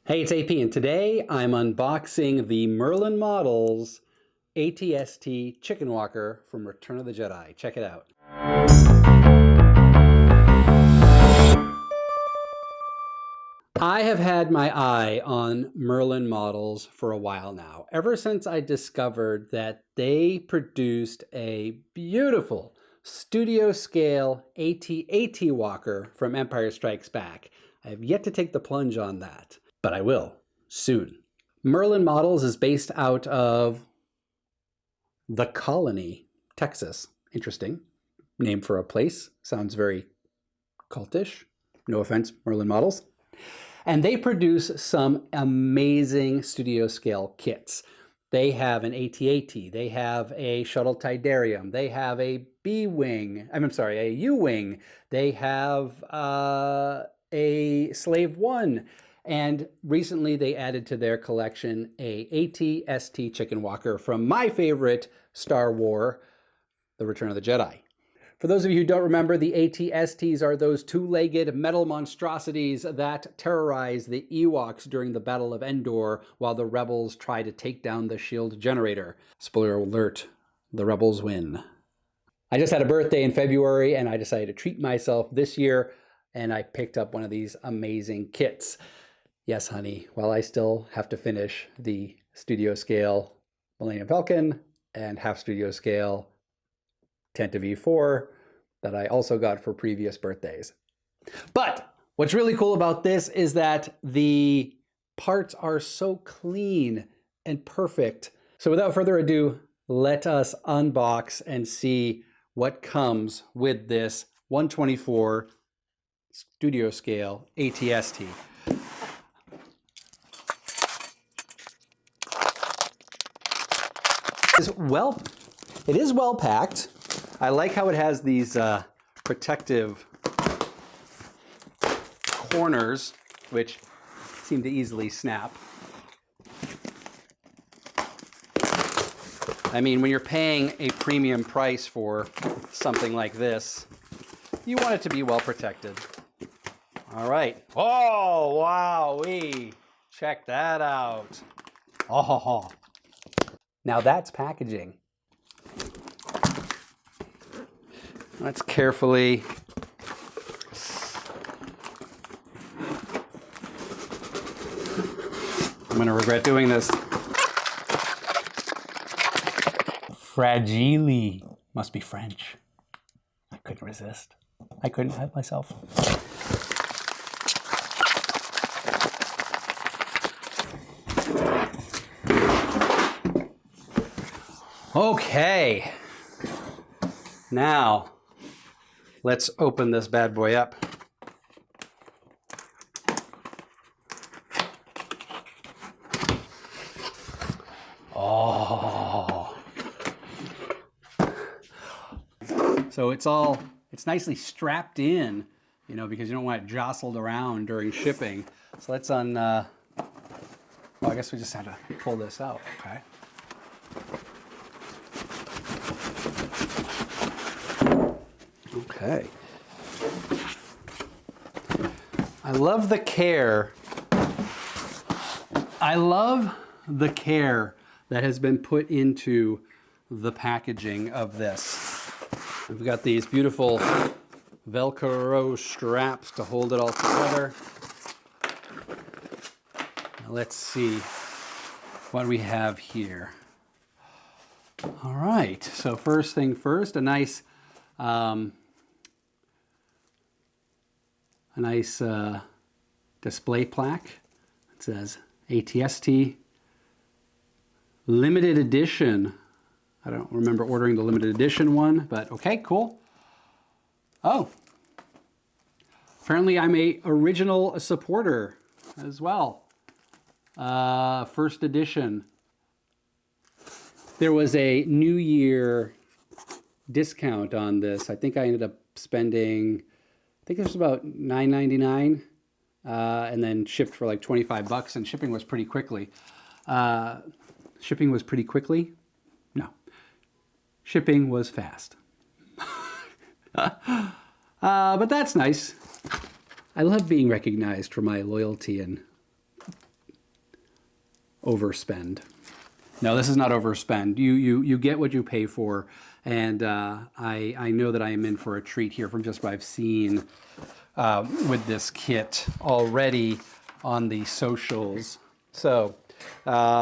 Hey, it's AP, and today I'm unboxing the Merlin Models ATST Chicken Walker from Return of the Jedi. Check it out. I have had my eye on Merlin Models for a while now, ever since I discovered that they produced a beautiful studio scale AT-AT Walker from Empire Strikes Back. I have yet to take the plunge on that, but I will soon. Merlin Models is based out of The Colony, Texas. Interesting name for a place. Sounds very cultish. No offense, Merlin Models. And they produce some amazing studio scale kits. They have an AT-AT, they have a Shuttle Tydirium, they have a a U-Wing, they have a Slave One, and recently they added to their collection a AT-ST Chicken Walker from my favorite Star Wars, The Return of the Jedi. For those of you who don't remember, the AT-STs are those two-legged metal monstrosities that terrorize the Ewoks during the Battle of Endor while the Rebels try to take down the shield generator. Spoiler alert, the Rebels win. I just had a birthday in February and I decided to treat myself this year, and I picked up one of these amazing kits. Yes, honey, while I still have to finish the studio scale Millennium Falcon and half studio scale Tenta V4 that I also got for previous birthdays. But what's really cool about this is that the parts are so clean and perfect. So without further ado, let us unbox and see what comes with this 1/24 studio scale AT-ST. It is well packed. I like how it has these protective corners, which seem to easily snap. I mean, when you're paying a premium price for something like this, you want it to be well protected. All right. Oh, wow-wee. Check that out. Oh, now that's packaging. Let's carefully I'm going to regret doing this. Fragile. Must be French. I couldn't resist. I couldn't help myself. Okay. Now, let's open this bad boy up. Oh. So it's nicely strapped in, you know, because you don't want it jostled around during shipping. So let's well, I guess we just have to pull this out, okay? Okay. I love the care. I love the care that has been put into the packaging of this. We've got these beautiful Velcro straps to hold it all together. Now let's see what we have here. All right, so first thing first, a nice display plaque. It says ATST limited edition. I don't remember ordering the limited edition one, but okay, cool. Oh, apparently I'm a original supporter as well. First edition. There was a New Year discount on this. I think I ended up spending, I think it was about $9.99, and then shipped for like 25 bucks, and shipping was pretty quickly. Shipping was pretty quickly? No. Shipping was fast. But that's nice. I love being recognized for my loyalty and overspend. No, this is not overspend. You get what you pay for, and I know that I am in for a treat here from just what I've seen with this kit already on the socials. So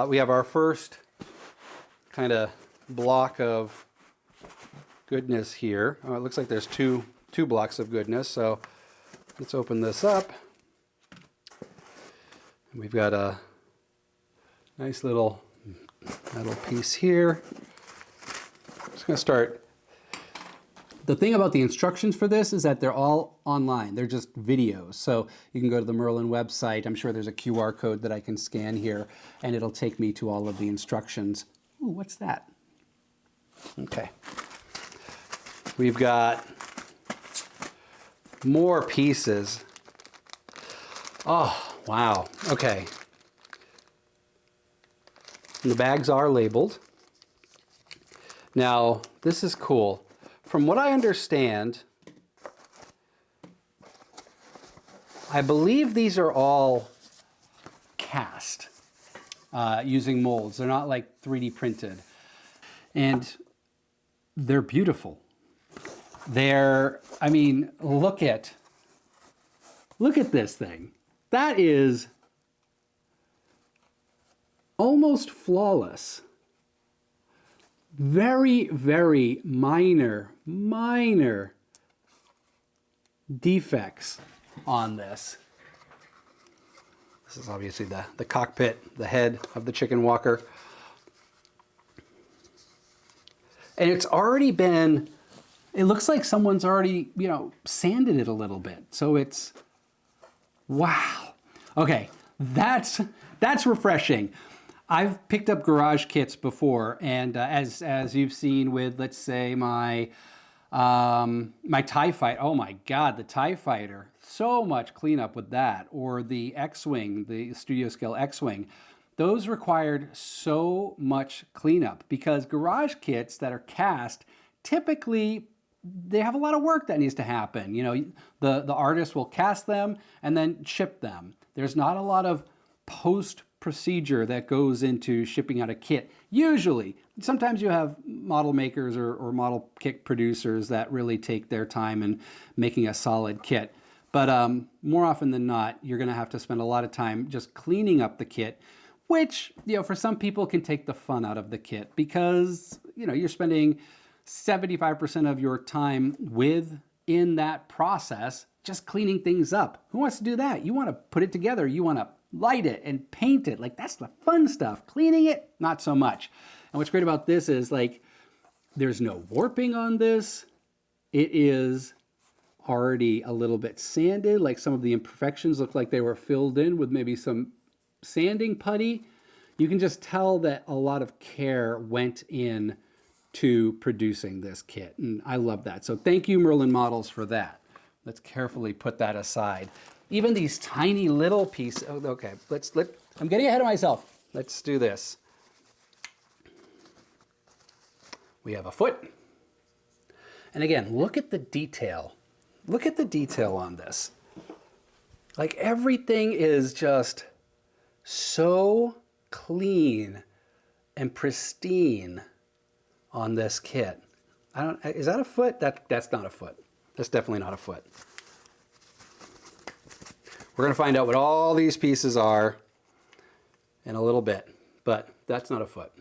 we have our first kind of block of goodness here. Oh, it looks like there's two blocks of goodness. So let's open this up. We've got a nice little metal piece here. I'm just going to start. The thing about the instructions for this is that they're all online. They're just videos. So you can go to the Merlin website. I'm sure there's a QR code that I can scan here, and it'll take me to all of the instructions. Ooh, what's that? Okay. We've got more pieces. Oh, wow. Okay. And the bags are labeled. Now, this is cool. From what I understand, I believe these are all cast using molds. They're not like 3D printed. And they're beautiful. I mean, look at this thing. That is almost flawless. Very, very minor defects on this. This is obviously the cockpit, the head of the chicken walker. And it's already been, it looks like someone's already, sanded it a little bit. So it's, wow. Okay, that's refreshing. I've picked up garage kits before, and as you've seen with, let's say, my TIE Fighter. Oh my God, the TIE Fighter. So much cleanup with that. Or the X-Wing, the studio scale X-Wing. Those required so much cleanup because garage kits that are cast, typically, they have a lot of work that needs to happen. The artist will cast them and then ship them. There's not a lot of post procedure that goes into shipping out a kit. Usually, sometimes you have model makers or model kit producers that really take their time in making a solid kit. But more often than not, you're going to have to spend a lot of time just cleaning up the kit, which, for some people can take the fun out of the kit because, you're spending 75% of your time within that process just cleaning things up. Who wants to do that? You want to put it together. You want to light it and paint it. Like, that's the fun stuff. Cleaning it, not so much. And what's great about this is, there's no warping on this. It is already a little bit sanded. Like, some of the imperfections look like they were filled in with maybe some sanding putty. You can just tell that a lot of care went in to producing this kit. And I love that. So thank you, Merlin Models, for that. Let's carefully put that aside. Even these tiny little pieces. Oh, okay, I'm getting ahead of myself. Let's do this. We have a foot. And again, look at the detail. Look at the detail on this. Like, everything is just so clean and pristine on this kit. Is that a foot? That's not a foot. That's definitely not a foot. We're going to find out what all these pieces are in a little bit, but that's not a foot.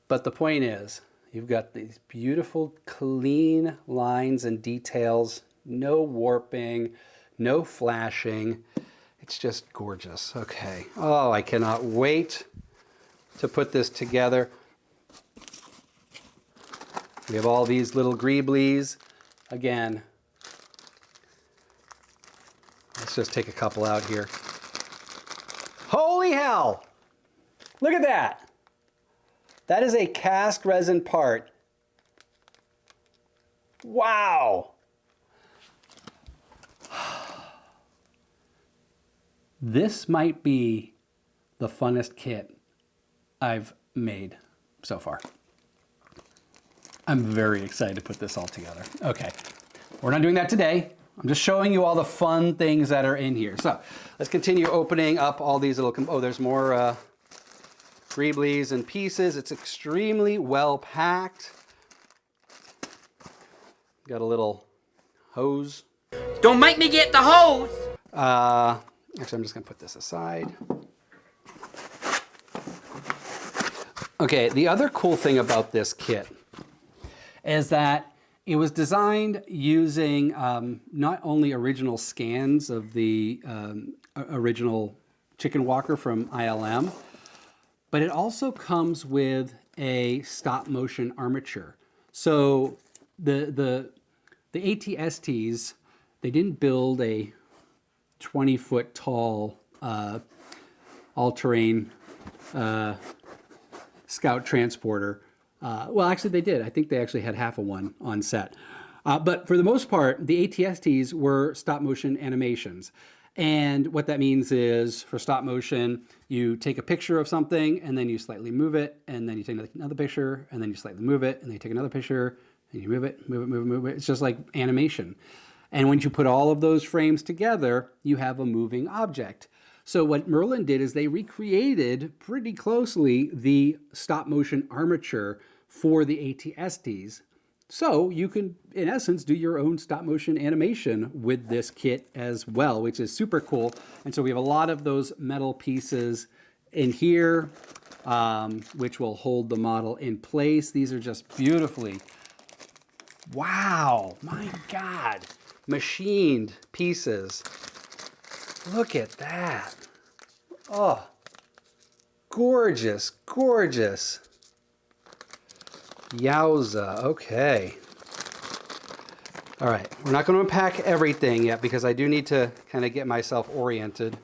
But the point is, you've got these beautiful, clean lines and details, no warping, no flashing. It's just gorgeous. Okay. Oh, I cannot wait to put this together. We have all these little greeblies. Again, let's just take a couple out here. Holy hell! Look at that! That is a cast resin part. Wow! This might be the funnest kit I've made so far. I'm very excited to put this all together. Okay, we're not doing that today. I'm just showing you all the fun things that are in here. So let's continue opening up all these little, oh, there's more greeblies and pieces. It's extremely well packed. Got a little hose. Don't make me get the hose! Actually, I'm just gonna put this aside. Okay, the other cool thing about this kit is that it was designed using not only original scans of the original chicken walker from ILM, but it also comes with a stop motion armature. So the ATSTs, they didn't build a 20-foot tall all-terrain Scout transporter. Well, actually they did. I think they actually had half of one on set. But for the most part, the ATSTs were stop motion animations. And what that means is for stop motion, you take a picture of something and then you slightly move it, and then you take another picture and then you slightly move it, and then you take another picture and you move it, move it, move it, move it. It's just like animation. And when you put all of those frames together, you have a moving object. So what Merlin did is they recreated pretty closely the stop motion armature for the ATSTs. So you can, in essence, do your own stop motion animation with this kit as well, which is super cool. And so we have a lot of those metal pieces in here, which will hold the model in place. These are just beautifully, wow, my God, machined pieces. Look at that. Oh, gorgeous, gorgeous. Yowza, okay. All right, we're not going to unpack everything yet because I do need to kind of get myself oriented.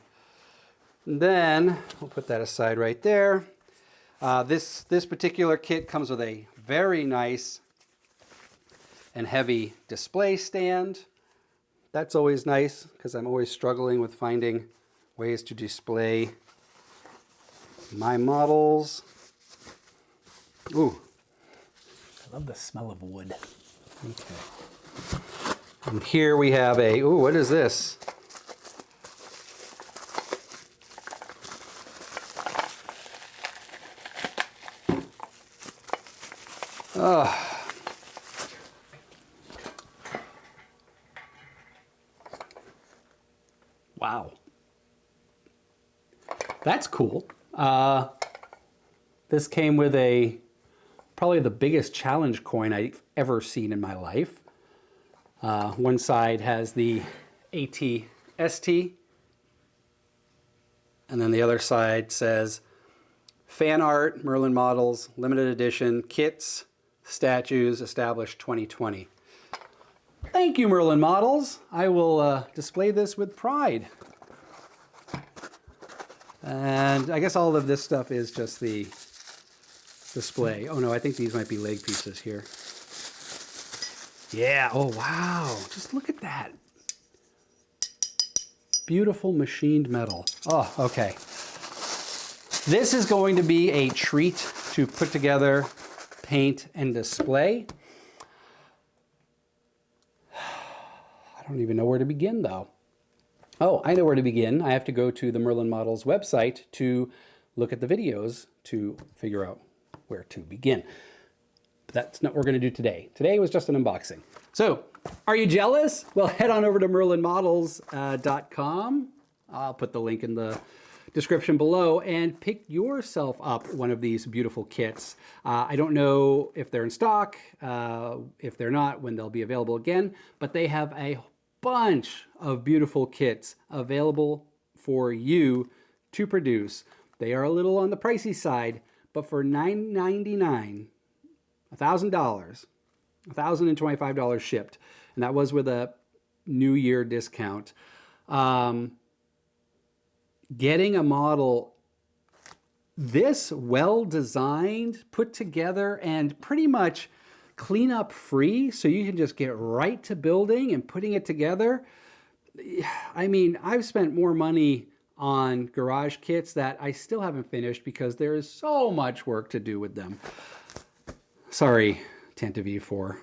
And then we'll put that aside right there. This particular kit comes with a very nice and heavy display stand. That's always nice because I'm always struggling with finding ways to display my models. Ooh, I love the smell of wood. Okay. And here we have a, ooh, what is this? Oh. Wow. That's cool. This came with probably the biggest challenge coin I've ever seen in my life. One side has the ATST, and then the other side says Fan Art, Merlin Models, Limited Edition, Kits, Statues, Established 2020. Thank you, Merlin Models. I will display this with pride. And I guess all of this stuff is just the display. Oh no, I think these might be leg pieces here. Yeah, oh wow, just look at that. Beautiful machined metal. Oh, okay. This is going to be a treat to put together, paint, and display. I don't even know where to begin though. Oh, I know where to begin. I have to go to the Merlin Models website to look at the videos to figure out where to begin. But that's not what we're going to do today. Today was just an unboxing. So, are you jealous? Well, head on over to merlinmodels.com. I'll put the link in the description below and pick yourself up one of these beautiful kits. I don't know if they're in stock, if they're not, when they'll be available again, but they have a bunch of beautiful kits available for you to produce. They are a little on the pricey side, but for $9.99, $1,000, $1,025 shipped, and that was with a New Year discount. Getting a model this well designed, put together, and pretty much cleanup free, so you can just get right to building and putting it together. I mean, I've spent more money on garage kits that I still haven't finished because there is so much work to do with them. Sorry, Tantav 4.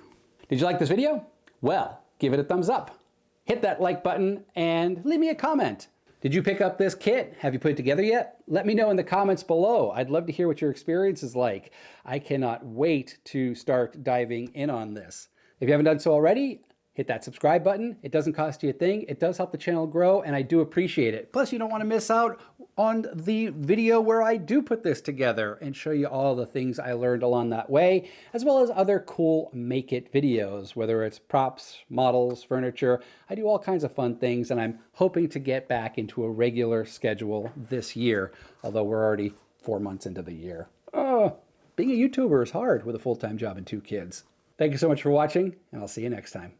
Did you like this video? Well, give it a thumbs up. Hit that like button and leave me a comment. Did you pick up this kit? Have you put it together yet? Let me know in the comments below. I'd love to hear what your experience is like. I cannot wait to start diving in on this. If you haven't done so already, hit that subscribe button. It doesn't cost you a thing. It does help the channel grow, and I do appreciate it. Plus, you don't want to miss out on the video where I do put this together and show you all the things I learned along that way, as well as other cool Make It videos, whether it's props, models, furniture. I do all kinds of fun things, and I'm hoping to get back into a regular schedule this year, although we're already 4 months into the year. Oh, being a YouTuber is hard with a full-time job and 2 kids. Thank you so much for watching, and I'll see you next time.